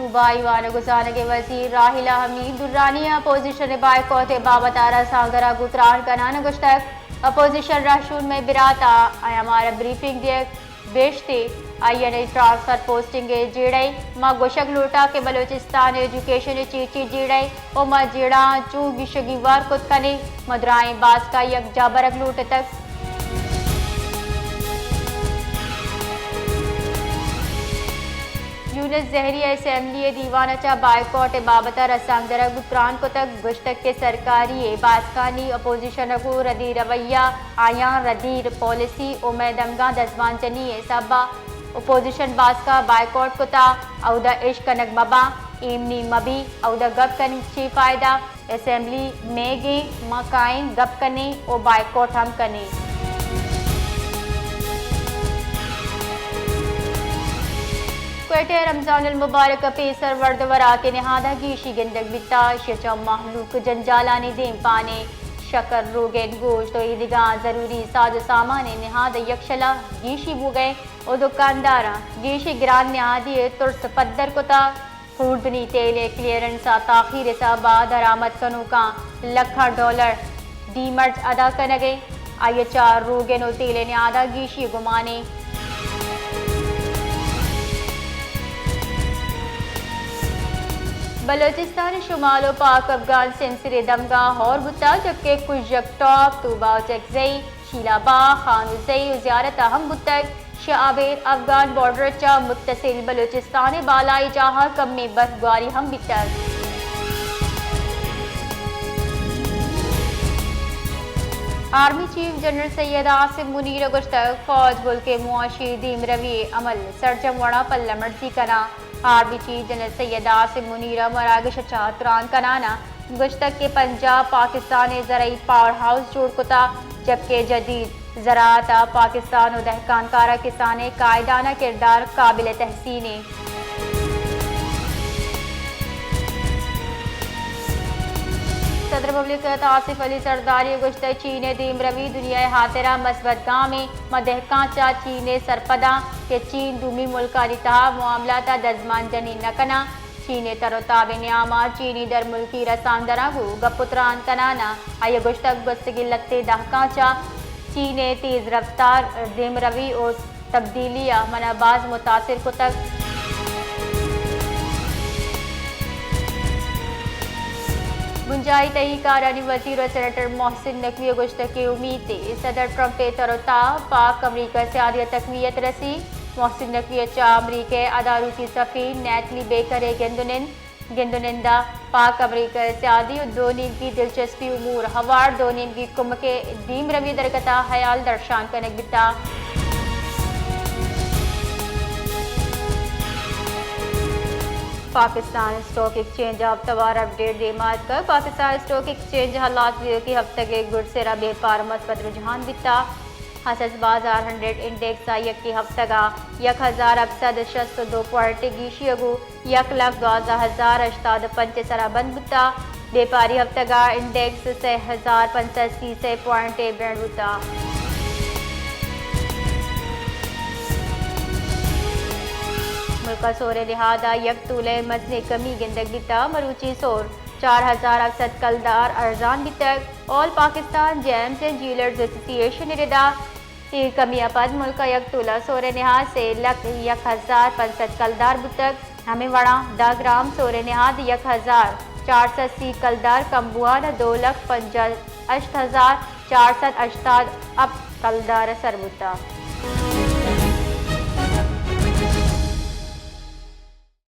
सूबाई वान गुजान के वजीर राहिला हमीद दुर्रानी अपोजिशन बायकॉट बाबतारा सागरा गुतरान कनान गुश्तक अपोजिशन राशून में बिराता हमारा ब्रीफिंग दिए बेचते आई ट्रांसफर पोस्टिंग जेड़ई माँ गोशक लोटा के बलोचिस्तान एजुकेशन चीची जेड़ई और माँ जेड़ा चू गिशगी वार कुत कने मदराएं बास का यक जाबरक लूट तक यूनिस जहरी असम्बली दीवानचा बायकॉट बाबता रसांगदरा गुतरान को तक गुश्तक के सरकारी बासकानी अपोजिशन को रदी रवैया आया रदीर पॉलिसी उमेदमगा दसवान चनी सबा अपोजिशन बासका बायकॉट को ता औदा इश्क कनक मबा इमनी मबी औदा गप कन ची फायदा असम्बली में गे मकाइन गप कने और बायकॉट हम कने क्वेटे रमजान मुबारक पेसर वर्दवरा के नहादा गीशी गंदक बिता शचा महलूक जंजालानी देम पाने शकर रोगेन गोश्त और ईदगा जरूरी साज सामान नहाद यक्षला गीशी बु गए और दुकानदारा गीशी गिरान नहादी तुर्स पद्दर कोता फूडनी तेल क्लियरेंस ताखीर सा बाद दरामद कनु का $1,00,000 डीमर्ज अदा कर गए आये 4 रोगेन और तेल ने आधा गीशी गुमाने बलोचिस्तान शुमालो पाक अफगान सिंसरे दमगा और बुता जबकि कुछ टॉप तूबा चकजई शीलाबा खानुजई जियारत अहम बुतक शाबेर अफगान बॉर्डर चा मुत्तसिल बलोचिस्तान बालाई जहाँ कम में बर्फबारी हम बितक army chief general Syed Asim Munir गुश्तक फौज मुल्क के मुआशी दीम रवी अमल सरजम वड़ा पल्ला मर्जी कना army chief general Syed Asim Munir मरागश चातरान कनाना गुश्तक के पंजाब पाकिस्तान ज़राई पावर हाउस जोड़ कुता जबकि जदीद ज़राअत पाकिस्तान और दहकानकारा किसान कायदाना किरदार काबिल तहसीन सदर मुमलिकत आसिफ अली सरदारी गुश्त चीन दीम रवी दुनिया हातिरा मस्बत गाँव में मदहका चा चीन सरपदा के चीन दूमी मुल्कानी तहा मामला दजमान जनी नकना चीन तरोताब न्यामा चीनी दर मुल्की रसांदरा को गपुत्रान कनाना आय गुश्तक गुस्तगी लगते दहका चा चीन तेज रफ्तार दीम रवी और तब्दीलिया मनाबाज मुतासिर को तक गुंजाई तहीकारानी वजीर और सेनेटर मोहसिन नकवी गुश्त की उम्मीद थी सदर ट्रंप तरोता पाक अमरीका से आदिया तकवीत रसी मोहसिन नकवी चा अमरीका अदारू की सफ़ी नैतली बेकर गेंदुनिंदा पाक अमरीका से आदि दो नीम की दिलचस्पी उमूर हवार दो नीम की कुम के दीम रवी दरकता हयाल दर्शान कनक बिता पाकिस्तान स्टॉक एक्सचेंज हफ्तावार अपडेट देमात कर पाकिस्तान स्टॉक एक्सचेंज हालात की हफ्ते के गुड़ से व्यापार मस्बत रुझान बिता हसस बाजार 100 इंडेक्स यक की हफ्तगा 1000 पॉइंट गीशियगु 1,12,085 सरा बंद बुता व्यापारी हफ्तगा इंडेक्स से 1085 पॉइंट बैंड बुता मुल्का सोरे लिहाजा यक तूले मजने कमी गिंदक बिता मरूची सोर 4,000 कलदार अर्जान बितक all Pakistan gems and jewellers association रिदा तीर कमी अपद मुल्का यक तूला सोरे निहाद से 1,05 कलदार बुतक हमें वड़ा 10 ग्राम सोरे निहाद 1,480 कलदार कम्बुआन 2,58,488 अब कलदार सरबुता